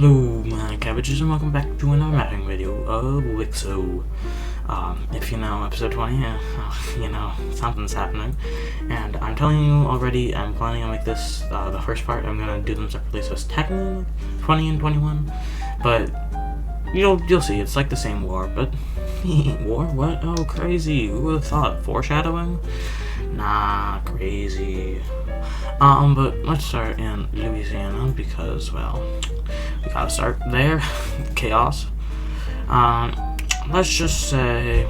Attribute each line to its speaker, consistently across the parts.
Speaker 1: Hello my cabbages and welcome back to another mapping video of WICSO. If you know episode 20, you know, something's happening. And I'm telling you already, I'm planning on make this the first part. I'm gonna do them separately, so it's technically 20 and 21. But you'll see, it's like the same war, but war? What? Oh, crazy. Who would have thought? Foreshadowing? Nah, crazy. But let's start in Louisiana because, well, we gotta start there. Chaos. Let's just say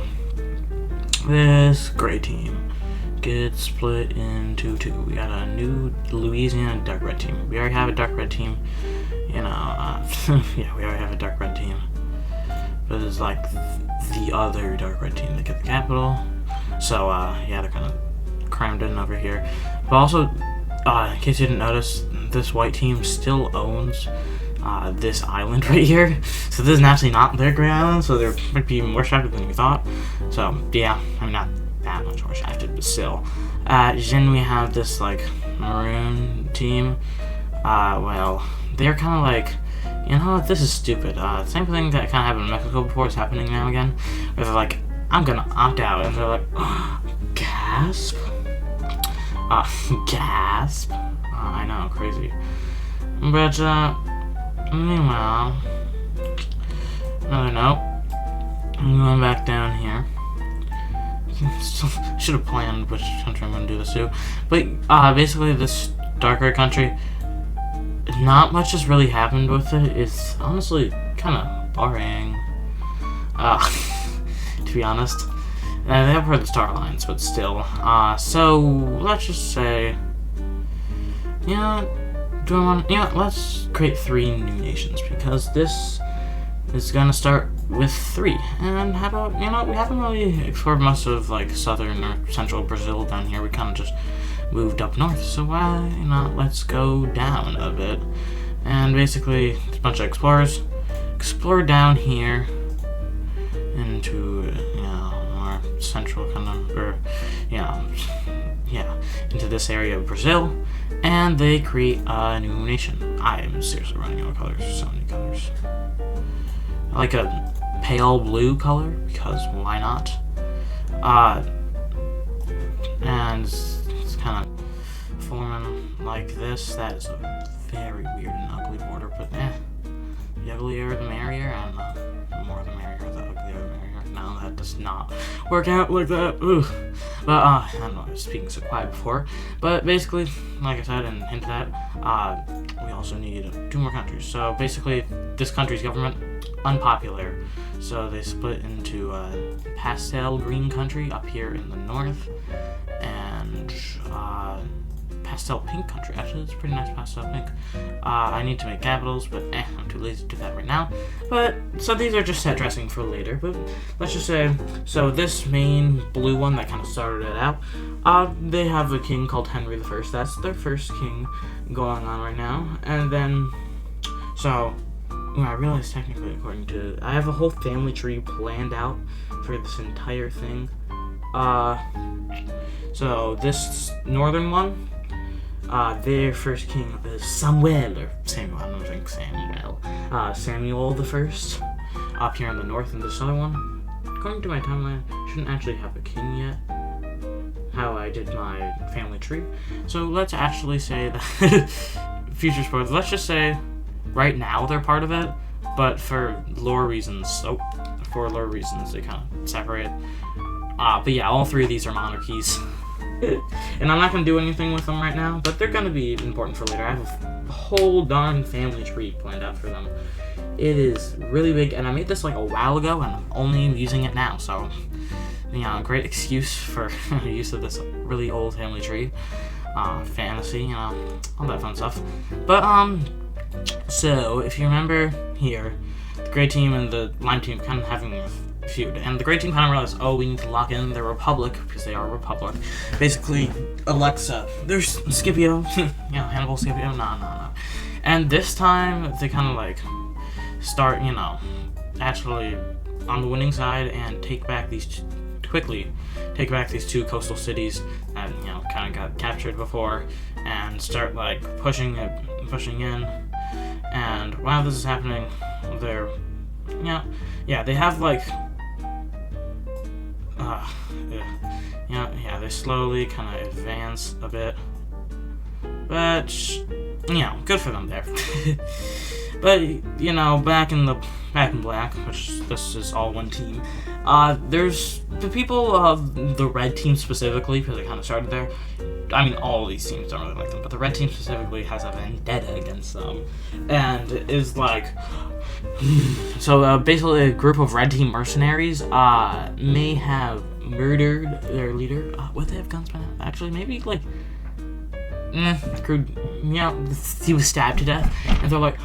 Speaker 1: this gray team gets split into two. We got a new Louisiana dark red team. We already have a dark red team. You know, yeah, we already have a dark red team. But it's like the other dark red team that get the capital. So, yeah, they're kind of crammed in over here. But also, in case you didn't notice, this white team still owns this island right here. So this is actually not their gray island, so they're might be more shafted than we thought. So, yeah, I mean, not that much more shafted, but still. Then we have this, like, maroon team. Well, they're kind of like, you know what, this is stupid. Same thing that kind of happened in Mexico before is happening now again. Where they're like, I'm gonna opt out. And they're like, oh, gasp. Gasp. I know, crazy. But, meanwhile, another note. I'm going back down here. Should have planned which country I'm going to do this to. But, basically, this dark red country, not much has really happened with it. It's honestly kind of boring. To be honest. They have heard the Star Alliance, but still. So, let's just say, you know, let's create 3 new nations, because this is gonna start with 3. And how about, you know, we haven't really explored most of, like, southern or central Brazil down here. We kind of just moved up north, so why not let's go down a bit. And basically, a bunch of explorers explore down here into, you know, more central kind of, or, you know, yeah, into this area of Brazil, and they create a new nation. I am seriously running out of colors. So many colors. I like a pale blue color, because why not? And it's kind of forming like this. That is a very weird and ugly border, but the uglier the merrier, and the more the merrier, the uglier the merrier. No, that does not work out like that. Ugh. But, I don't know, I was speaking so quiet before. But basically, like I said and hinted at, we also need 2 more countries. So basically, this country's government, unpopular. So they split into pastel green country up here in the north, and pastel pink country. Actually, it's pretty nice pastel pink. I need to make capitals, but I'm too lazy to do that right now. But, so these are just set dressing for later, but let's just say, so this main blue one that kind of started it out, they have a king called Henry I. That's their first king going on right now. And then, so, I realized technically, according to, I have a whole family tree planned out for this entire thing. So this northern one, their first king is Samuel, or Samuel, I don't think Samuel. Samuel the First, up here in the north, and this other one, according to my timeline, shouldn't actually have a king yet, how I did my family tree. So let's actually say that, future spoilers, let's just say, right now they're part of it, but for lore reasons, they kind of separate. But yeah, all 3 of these are monarchies. And I'm not going to do anything with them right now, but they're going to be important for later. I have a whole darn family tree planned out for them. It is really big, and I made this like a while ago, and I'm only using it now, so, you know, great excuse for use of this really old family tree. Fantasy, you know, all that fun stuff. But, so, if you remember here, the gray team and the lime team kind of having a feud, and the gray team kind of realized, oh, we need to lock in the Republic, because they are a Republic. Basically, Alexa, there's Scipio, you know, Hannibal Scipio, no. And this time, they kind of, like, start, you know, actually on the winning side and take back these 2 coastal cities that, you know, kind of got captured before, and start, like, pushing in. And while this is happening, they're, they have like, they slowly kind of advance a bit, but good for them there. But back in black, which this is all one team. There's the people of the red team specifically, because they kind of started there. I mean, all of these teams don't really like them, but the red team specifically has a vendetta against them, and is like. So basically, a group of red team mercenaries may have murdered their leader. Would they have guns by now? Actually, maybe like. He was stabbed to death, and they're like,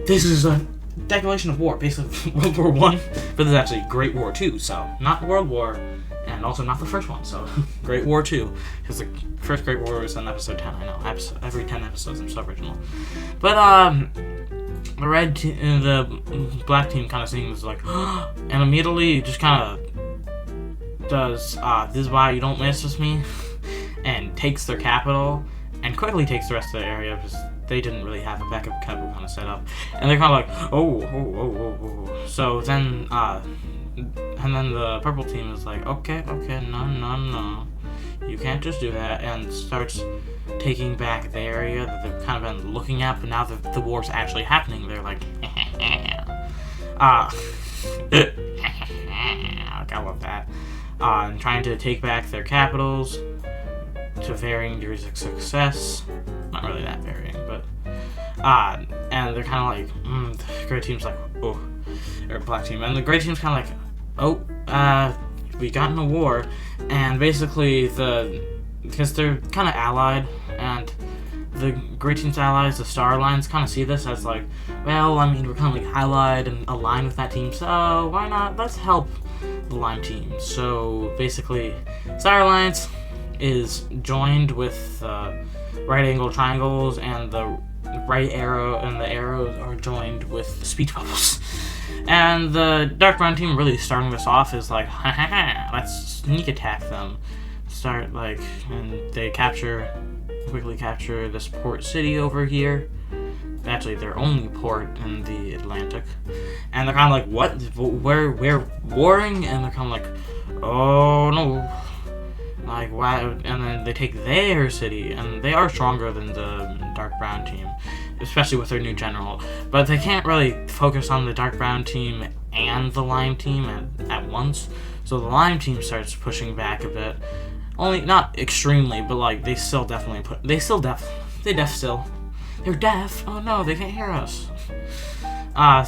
Speaker 1: this is a declaration of war, basically World War I, but this is actually Great War II, so not World War, and also not the first one, so Great War II, because the first Great War was on episode 10, I know, every 10 episodes are so original, but, the black team kind of seeing this, like, and immediately just kind of does, this is why you don't mess with me, and takes their capital, and quickly takes the rest of the area, because they didn't really have a backup capital kind of set up, and they're kind of like, oh. So then, and then the purple team is like, okay, no, you can't just do that, and starts taking back the area that they've kind of been looking at, but now that the war's actually happening, they're like, I love that, and trying to take back their capitals, to varying degrees of success. Not really that varying, but and they're kind of like, the gray team's like, oh, or black team, and the gray team's kind of like, oh, we got in a war, and basically because they're kind of allied, and the gray team's allies, the Star Alliance, kind of see this as like, well, I mean, we're kind of like allied and aligned with that team, so why not, let's help the lime team. So basically, Star Alliance is joined with right angle triangles, and the right arrow and the arrows are joined with speech bubbles. And the dark brown team really starting this off is like, let's sneak attack them. And they quickly capture this port city over here. Actually, their only port in the Atlantic. And they're kind of like, what? We're warring? And they're kind of like, oh no. Like, wow, and then they take their city, and they are stronger than the dark brown team, especially with their new general, but they can't really focus on the dark brown team and the lime team at once, so the lime team starts pushing back a bit, only, not extremely, but like, they're deaf, oh no, they can't hear us.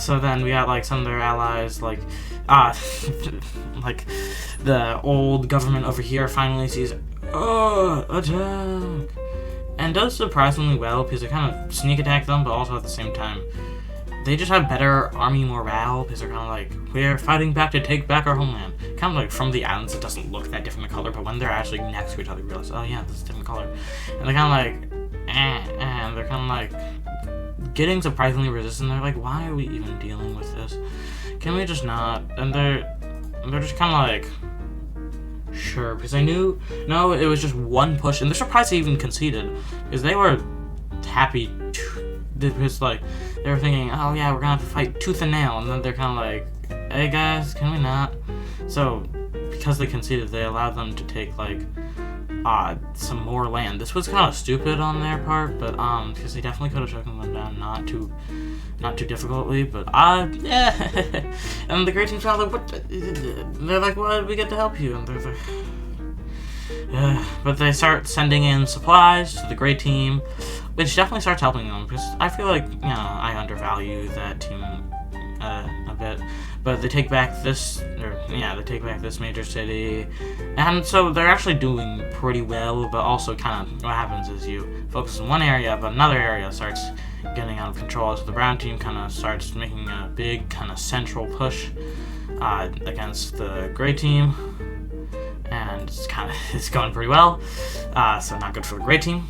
Speaker 1: So then we got like some of their allies, like the old government over here finally sees, attack, and does surprisingly well, because they kind of sneak attack them, but also at the same time, they just have better army morale, because they're kind of like, we're fighting back to take back our homeland. Kind of like from the islands, it doesn't look that different in color, but when they're actually next to each other, you realize, oh yeah, this is a different color. And they're kind of like, and they're kind of like, getting surprisingly resistant. They're like, why are we even dealing with this? Can we just not? And they're just kind of like, sure, because I knew, no, it was just one push, and they're surprised they even conceded, because they were happy, because like, they were thinking, oh yeah, we're gonna have to fight tooth and nail, and then they're kind of like, hey guys, can we not? So, because they conceded, they allowed them to take like, some more land. This was kind of stupid on their part, but because they definitely could have taken them down not too difficultly, but yeah. And the great team's kind of like, what? They're like, what? We get to help you, and they're like, yeah. But they start sending in supplies to the great team, which definitely starts helping them, because I feel like, I undervalue that team a bit. But they take back this, major city, and so they're actually doing pretty well, but also kind of, what happens is you focus on one area, but another area starts getting out of control, so the brown team kind of starts making a big kind of central push against the gray team, and it's going pretty well, so not good for the gray team.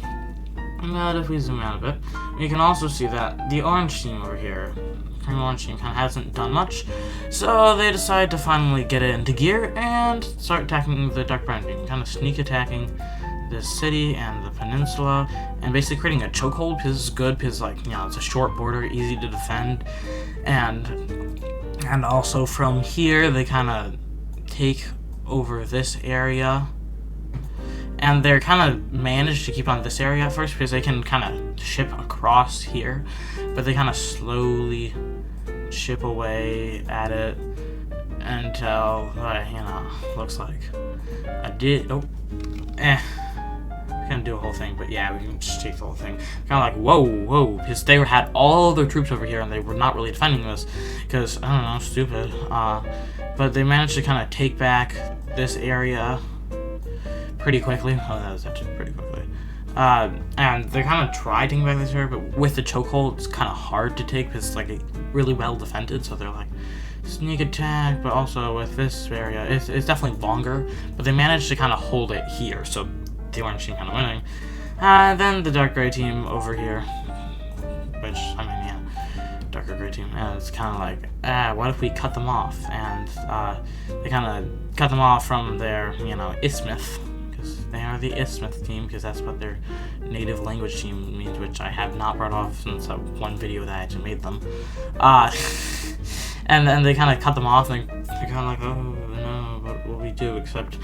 Speaker 1: But if we zoom out a bit, we can also see that the orange team over here, orange team, kind of hasn't done much, so they decide to finally get it into gear and start attacking the dark brown team, kind of sneak attacking this city and the peninsula, and basically creating a chokehold because this is good because, like, you know, it's a short border, easy to defend, and also from here they kind of take over this area, and they're kind of managed to keep on this area at first because they can kind of ship across here, but they kind of slowly chip away at it until, you know, looks like I did. Couldn't do a whole thing, but yeah, we can just take the whole thing. Kind of like, whoa, because they had all their troops over here and they were not really defending this because, I don't know, stupid. But they managed to kind of take back this area pretty quickly. Oh, that was actually pretty quickly. And they kind of tried taking back this area, but with the chokehold, it's kind of hard to take because it's like really well defended. So they're like sneak attack, but also with this area, it's definitely longer. But they managed to kind of hold it here, so the orange team kind of winning. Then the dark gray team over here, which, I mean, yeah, darker gray team, and it's kind of like, what if we cut them off? And they kind of cut them off from their, you know, isthmus, because they are the isthmus team, because that's what their native language team means, which I have not brought off since one video that I actually made them. And then they kind of cut them off, and they're kind of like, oh no, what will we do except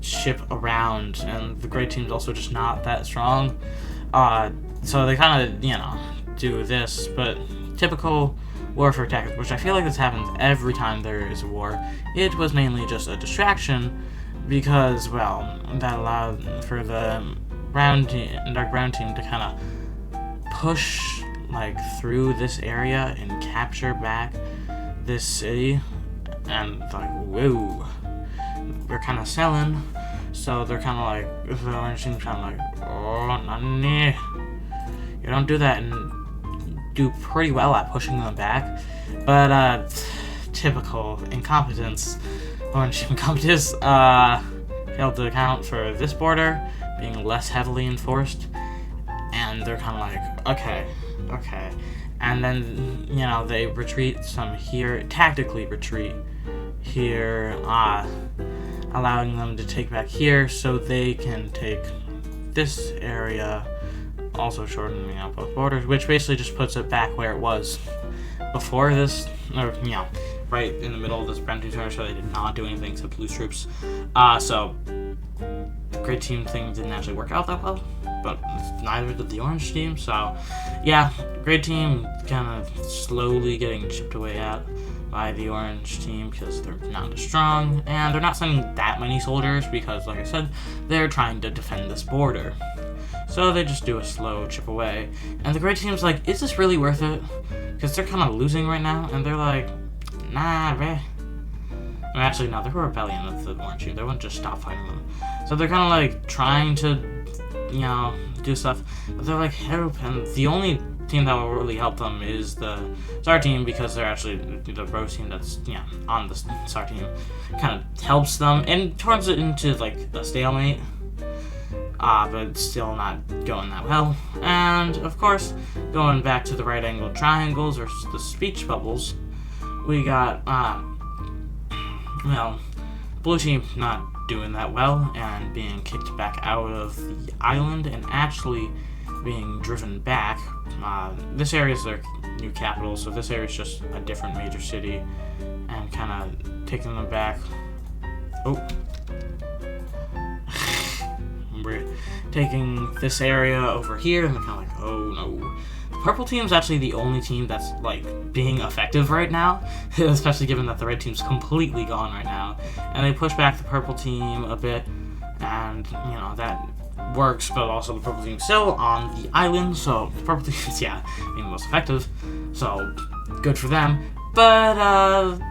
Speaker 1: ship around? And the gray team's also just not that strong. So they kind of, you know, do this, but typical warfare tactics, which I feel like this happens every time there is a war. It was mainly just a distraction because, well, that allowed for the dark brown team to kind of push like through this area and capture back this city, and like, whoa, we're kind of selling. So they're kind of like, the orange team's kind of like, oh, nani, you don't do that, and do pretty well at pushing them back. But typical incompetence, orange team incompetence, failed to account for this border being less heavily enforced, and they're kind of like, okay. And then, you know, they retreat some here, tactically retreat here, allowing them to take back here so they can take this area, also shortening out both borders, which basically just puts it back where it was before this, or, you know, right in the middle of this Brent turn, so they did not do anything except lose troops. So the great team thing didn't actually work out that well, but neither did the orange team. So yeah, great team kind of slowly getting chipped away at by the orange team because they're not as strong, and they're not sending that many soldiers because, like I said, they're trying to defend this border. So they just do a slow chip away, and the gray team's like, is this really worth it? Because they're kind of losing right now, and they're like, nah, bruh. Actually, no, they're a rebellion of the orange team. They wouldn't just stop fighting them. So they're kind of like trying to, you know, do stuff, but they're like, help. And the only team that will really help them is the STAR team, because they're actually the rose team that's, you know, on the STAR team, kind of helps them and turns it into like a stalemate. But still not going that well. And of course, going back to the right angle triangles or the speech bubbles, we got, well, blue team not doing that well and being kicked back out of the island and actually being driven back. This area is their new capital, so this area is just a different major city, and kind of taking them back. Oh. We're taking this area over here, and they're kind of like, oh no. The purple team's actually the only team that's like being effective right now, especially given that the red team's completely gone right now. And they push back the purple team a bit, and you know, that works, but also the purple team's still on the island, so the purple team's, yeah, being the most effective, so good for them. But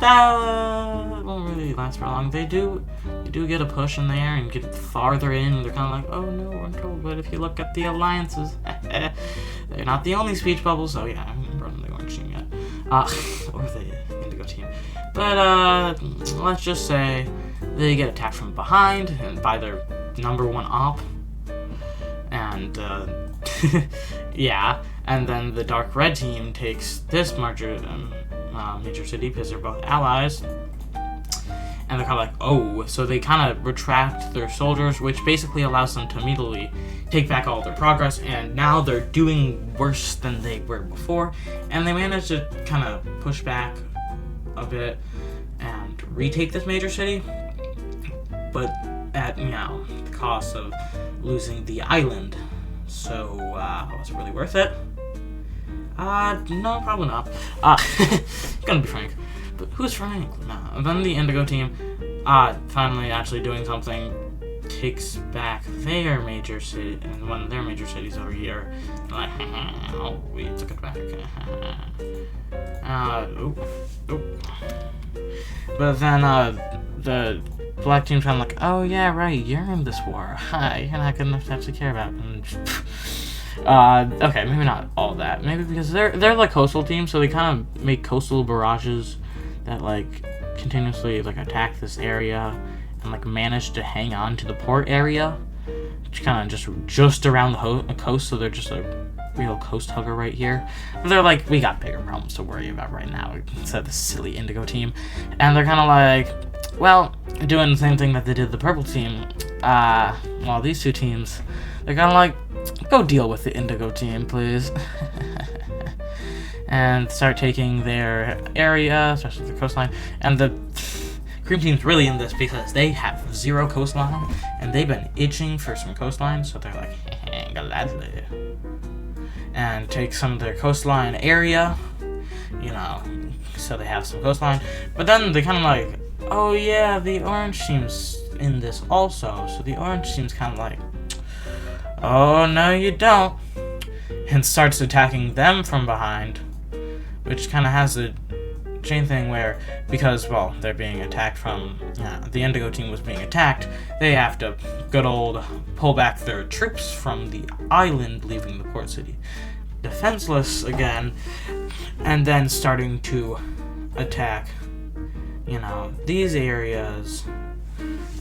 Speaker 1: that won't really last for long. They do get a push in there and get farther in, and they're kind of like, oh no, we're in trouble. But if you look at the alliances, they're not the only speech bubbles. So yeah, I haven't brought in the orange team yet, or the indigo team. But let's just say they get attacked from behind and by their #1 op, and yeah, and then the dark red team takes this major city because they're both allies, and they're kind of like, oh, so they kind of retract their soldiers, which basically allows them to immediately take back all their progress, and now they're doing worse than they were before, and they managed to kind of push back a bit and retake this major city, but at, the cost of losing the island. So, was it really worth it? No, probably not. Gonna be frank. But who's frank? No. And then the Indigo team, finally actually doing something, takes back their major city, and one of their major cities over here. Like, oh, we took it back. But then, the black team's kind of like, oh yeah, right, you're in this war. You're not good enough to actually care about. Okay, maybe not all that. Maybe because they're like coastal teams, so they kind of make coastal barrages that like continuously like attack this area and like manage to hang on to the port area, which kind of just around the coast. So they're just a real coast hugger right here. But they're like, we got bigger problems to worry about right now instead of the silly Indigo team, and they're kind of like, well, doing the same thing that they did the purple team. Well, these two teams, they're kind of like, go deal with the Indigo team, please. And start taking their area, especially the coastline. And the Cream team's really in this because they have 0 coastline, and they've been itching for some coastline, so they're like, gladly. And take some of their coastline area, so they have some coastline. But then they kind of like, oh yeah, the orange team's in this also. So the orange team's kind of like, oh no you don't, and starts attacking them from behind, which kind of has a chain thing where, because, well, they're being attacked from, the Indigo team was being attacked, they have to good old pull back their troops from the island, leaving the port city defenseless again, and then starting to attack, these areas,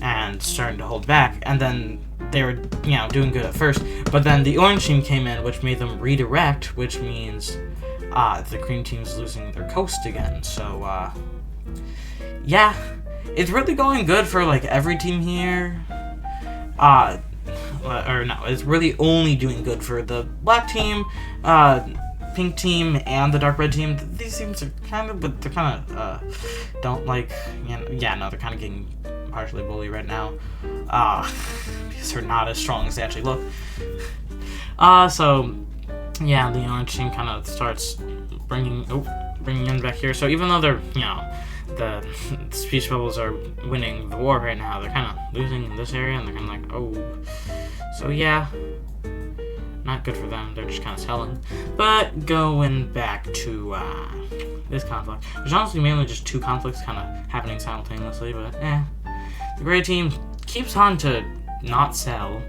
Speaker 1: and starting to hold back. And then they were, doing good at first, but then the orange team came in, which made them redirect, which means the green team's losing their coast again. So, yeah, it's really going good for, like, every team here. Or no, it's really only doing good for the black team, pink team, and the dark red team. These teams are kind of, but they're kind of, don't like, they're kind of getting partially bullied right now, because they're not as strong as they actually look. So, yeah, the orange team kind of starts bringing in back here. So even though they're, the speech bubbles are winning the war right now, they're kind of losing in this area, and they're kind of like, oh. So yeah, not good for them. They're just kind of selling. But going back to this conflict, there's honestly mainly just 2 conflicts kind of happening simultaneously, but the gray team keeps on to not sell,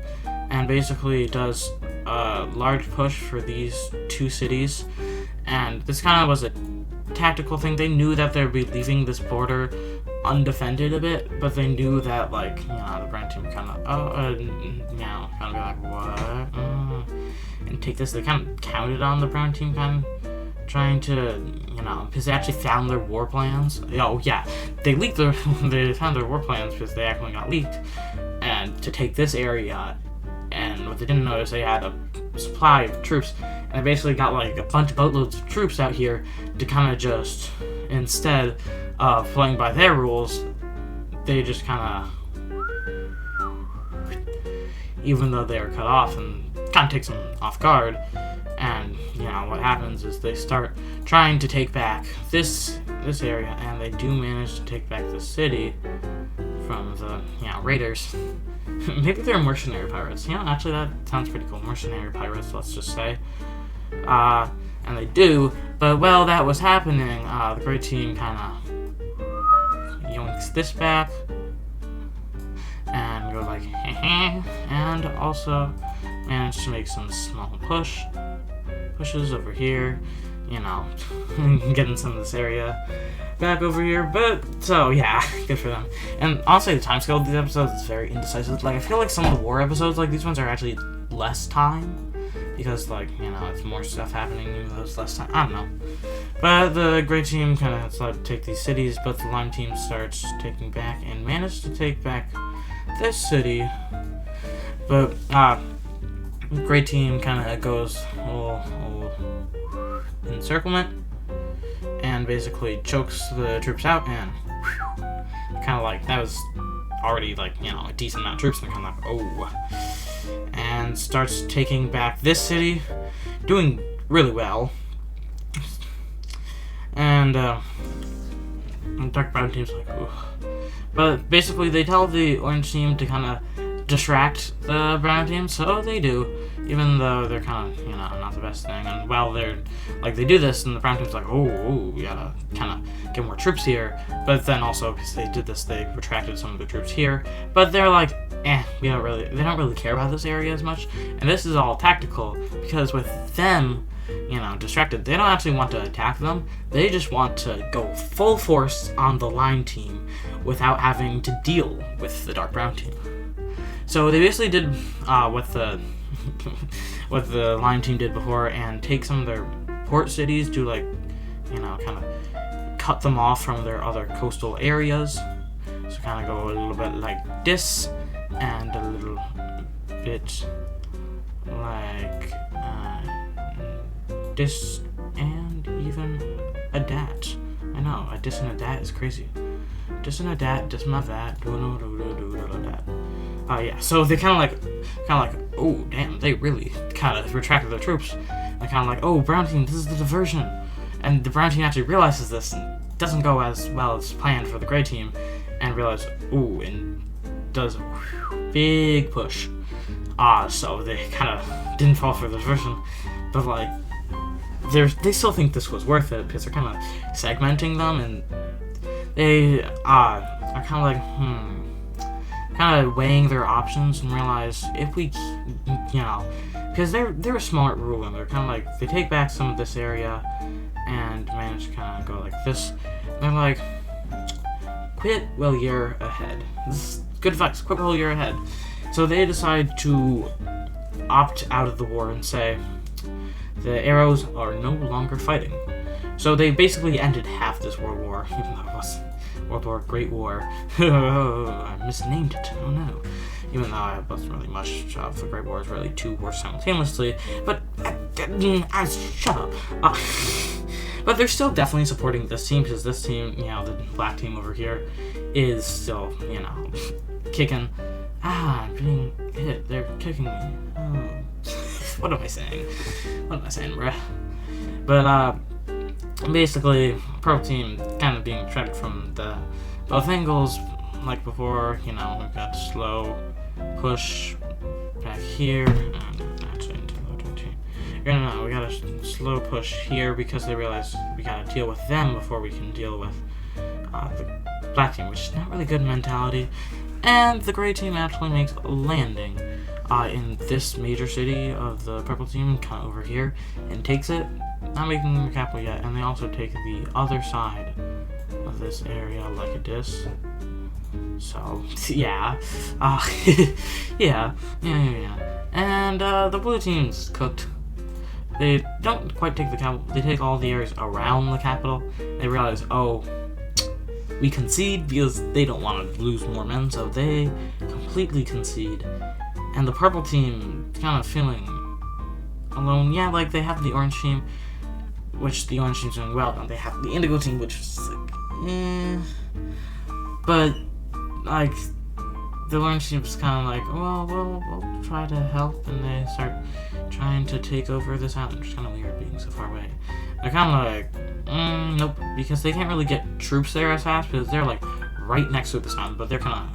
Speaker 1: and basically does a large push for these 2 cities. And this kind of was a tactical thing. They knew that they'd be leaving this border undefended a bit, but they knew that, like, the brown team kind of, kind of be like, what? And take this. They kind of counted on the brown team kind of trying to, because they actually found their war plans. Oh, yeah. They found their war plans because they actually got leaked. And to take this area, and what they didn't notice, they had a supply of troops, and they basically got, like, a bunch of boatloads of troops out here to kind of just, instead of playing by their rules, they just kind of, even though they were cut off, and kind of takes them off guard. And, what happens is they start trying to take back this area, and they do manage to take back the city from the, raiders. Maybe they're mercenary pirates. Actually, that sounds pretty cool. Mercenary pirates, let's just say. And they do, but while that was happening, the gray team kind of yoinks this back, and goes like, and also managed to make some small pushes over here, getting some of this area back over here. But so yeah, good for them. And honestly, the time scale of these episodes is very indecisive. Like, I feel like some of the war episodes, like these ones, are actually less time, because, like, you know, it's more stuff happening even though it's less time. I don't know. But the gray team kind of started to take these cities, but the lime team starts taking back and managed to take back this city. But the gray team kind of goes encirclement and basically chokes the troops out, and kind of like that was already, like, you know, a decent amount of troops, and they're kind of like, oh, and starts taking back this city, doing really well. And dark brown team's like, ooh. But basically they tell the orange team to kind of distract the brown team, so they do, even though they're kind of, you know, not the best thing. And while they're, like, they do this, and the brown team's like, oh, we gotta kind of get more troops here. But then also, because they did this, they retracted some of the troops here. But they're like, they don't really care about this area as much. And this is all tactical, because with them, you know, distracted, they don't actually want to attack them. They just want to go full force on the lime team without having to deal with the dark brown team. So they basically did what the lime team did before, and take some of their port cities to, like, you know, kind of cut them off from their other coastal areas. So kind of go a little bit like this, and a little bit like this, and even a dat. I know, a dis and a dat is crazy. Dis and a dat, dis my that, dat. Yeah, so they kind of like, oh damn, they really kind of retracted their troops. They're kind of like, oh, brown team, this is the diversion. And the brown team actually realizes this and doesn't go as well as planned for the gray team, and realizes, ooh, and does a big push. So they kind of didn't fall for the diversion, but, like, they still think this was worth it, because they're kind of segmenting them, and they are kind of like, kind of weighing their options, and realize if we, you know, because they're a smart rule, and they're kind of like, they take back some of this area and manage to kind of go like this. And they're like, quit while you're ahead. This is good advice. Quit while you're ahead. So they decide to opt out of the war and say the arrows are no longer fighting. So they basically ended half this World War, even though it was World War, Great War. I misnamed it. Oh no. Even though I wasn't really much of the Great War, it's really two wars simultaneously. But shut up. But they're still definitely supporting this team, because this team, you know, the black team over here, is still, you know, kicking. I'm being hit. They're kicking me. Oh. What am I saying? What am I saying, bruh? But, basically, pro team kind of being tracked from both angles, like before. You know, we've got slow push back here, and actually into low 20. No, we got a slow push here, because they realize we gotta deal with them before we can deal with the black team, which is not really good mentality. And the gray team actually makes a landing in this major city of the purple team, kind of over here, and takes it. Not making the capital yet, and they also take the other side of this area like this. So, yeah. Yeah. And the blue team's cooked. They don't quite take the capital. They take all the areas around the capital. They realize, oh, we concede, because they don't want to lose more men, so they completely concede. And the purple team kind of feeling alone. Yeah, like, they have the orange team, which the orange team's doing well, and they have the indigo team, which is like, but, like, the orange team's kind of like, well, we'll try to help, and they start trying to take over this island, which is kind of weird being so far away. They're kind of like, nope, because they can't really get troops there as fast, because they're, like, right next to this island, but they're kind of,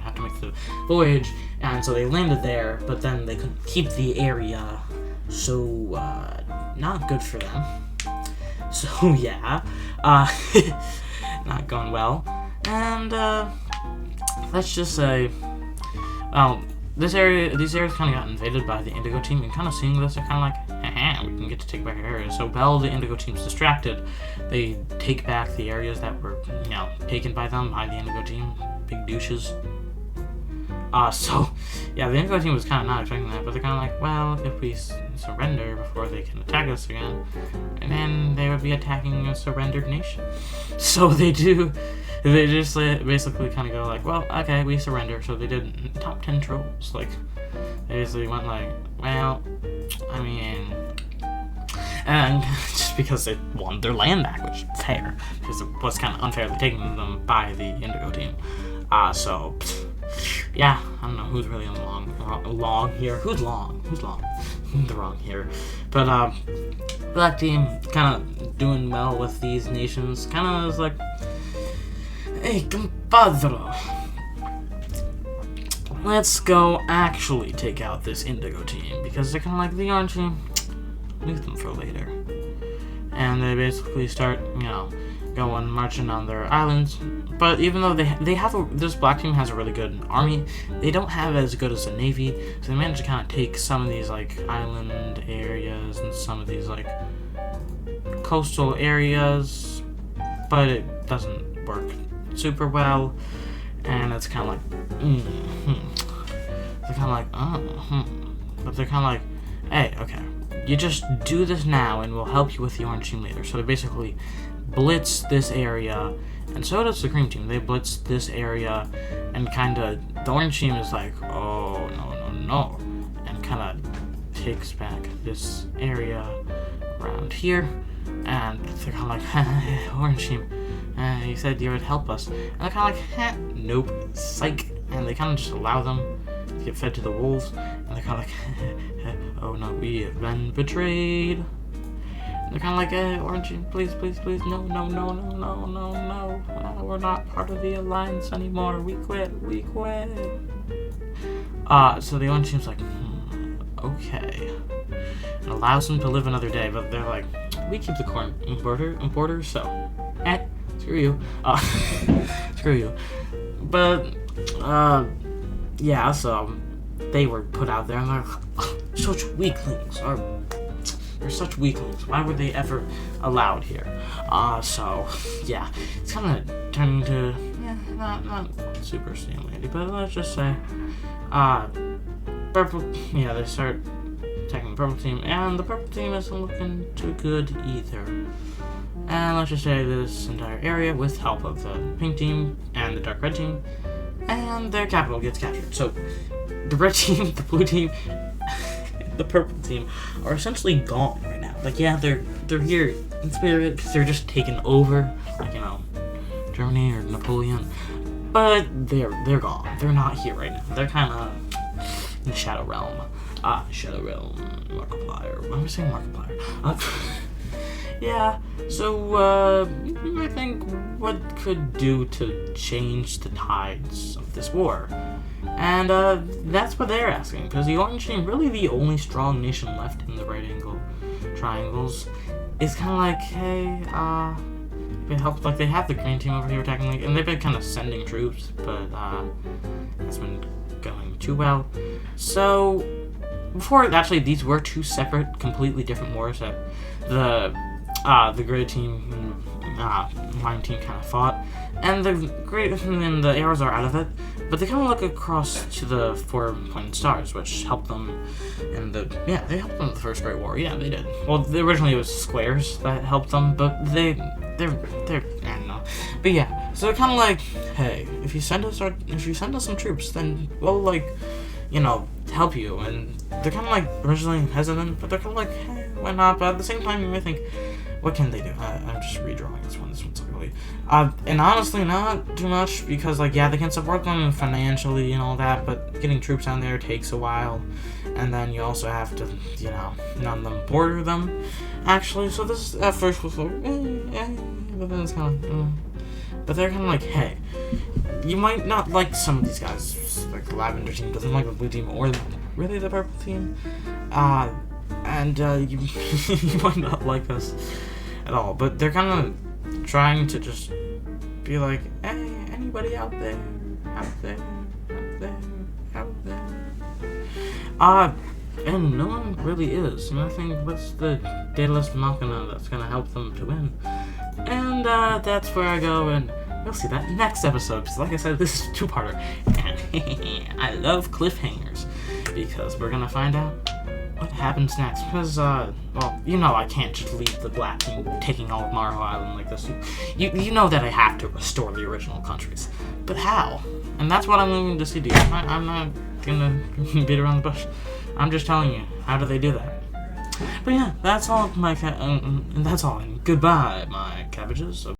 Speaker 1: have to make the voyage, and so they landed there, but then they couldn't keep the area, so, not good for them. So, yeah, not going well, and, let's just say, these areas kind of got invaded by the indigo team, and kind of seeing this, they're kind of like, haha, we can get to take back our areas. So while the indigo team's distracted, they take back the areas that were, you know, taken by them, by the indigo team, big douches. So, yeah, the Indigo team was kind of not expecting that, but they're kind of like, well, if we surrender before they can attack us again, and then they would be attacking a surrendered nation. So they just basically kind of go like, well, okay, we surrender. So they did top 10 trolls. Like, they basically went like, well, I mean, and just because they wanted their land back, which is fair, because it was kind of unfairly taken them by the Indigo team. So, yeah, I don't know who's really on the long here. Who's long? The wrong here. But, Black team kind of doing well with these nations. Kind of was like, hey, compadre, let's go actually take out this Indigo team, because they're kind of like, the Orange team, leave them for later. And they basically start, going marching on their islands. But even though they have this Black team has a really good army, they don't have as good as a navy, so they manage to kind of take some of these like island areas and some of these like coastal areas, but it doesn't work super well, and it's kind of like they're kind of like but they're kind of like, hey, okay, you just do this now and we'll help you with the Orange team later. So they basically blitz this area, and so does the Cream team. They blitz this area, and kind of the Orange team is like, oh no, and kind of takes back this area around here, and they're kind of like, Orange team, you said you would help us, and they're kind of like, nope, psych, and they kind of just allow them to get fed to the wolves, and they're kind of like, oh no, we have been betrayed. They're kind of like, Orange team, please, no, we're not part of the alliance anymore, we quit. So the Orange team's like, okay, and allows them to live another day, but they're like, we keep the corn importer, so, screw you, screw you. But, yeah, so they were put out there, and they're like, such weaklings, they're such weaklings. Why were they ever allowed here? So, yeah, it's kind of turning to, not super stimulating, but let's just say, purple, they start attacking the purple team, and the purple team isn't looking too good either. And let's just say this entire area, with help of the pink team and the dark red team, and their capital gets captured. So, the red team, the blue team, the purple team are essentially gone right now. Like, yeah, they're here in spirit because they're just taken over, like, Germany or Napoleon. But they're gone. They're not here right now. They're kind of in the Shadow Realm. Shadow Realm, Markiplier. Why am I saying Markiplier? Yeah. So you might think, what could do to change the tides of this war? And that's what they're asking, because the Orange team, really the only strong nation left in the right angle triangles, is kind of like, hey, it helps. Like, they have the Green team over here attacking, like, and they've been kind of sending troops, but it's been going too well. So before, actually, these were two separate, completely different wars that the gray team and lime team kind of fought, and the arrows are out of it, but they kind of look across to the 4-pointed stars, which helped them in they helped them in the First Great War. Yeah, they did. Well, originally it was squares that helped them, but they're I don't know. But yeah, so they're kind of like, hey, if you send us some troops, then we'll, like, help you. And they're kind of like originally hesitant, but they're kind of like, hey, why not? But at the same time, you may think, what can they do? I'm just redrawing this one. This one's ugly. And honestly, not too much, because, like, yeah, they can support them financially and all that, but getting troops down there takes a while. And then you also have to, none of them border them, actually. So this, at first, was like, but then it's kind of, But they're kind of like, hey, you might not like some of these guys. Like, the lavender team doesn't like the blue team, or really the purple team. And you might not like us at all, but they're kind of trying to just be like, hey, anybody out there, and no one really is. And I think, what's the Daedalus Machina that's gonna help them to win? And that's where I go, and you'll see that next episode, because like I said, this is a two-parter, and fine. I love cliffhangers because we're gonna find out what happens next. Because, well, you know I can't just leave the Black King taking all of Morrow Island like this. You know that I have to restore the original countries. But how? And that's what I'm going to see, dude. I'm not gonna beat around the bush. I'm just telling you, how do they do that? But yeah, that's all, and that's all. And goodbye, my cabbages.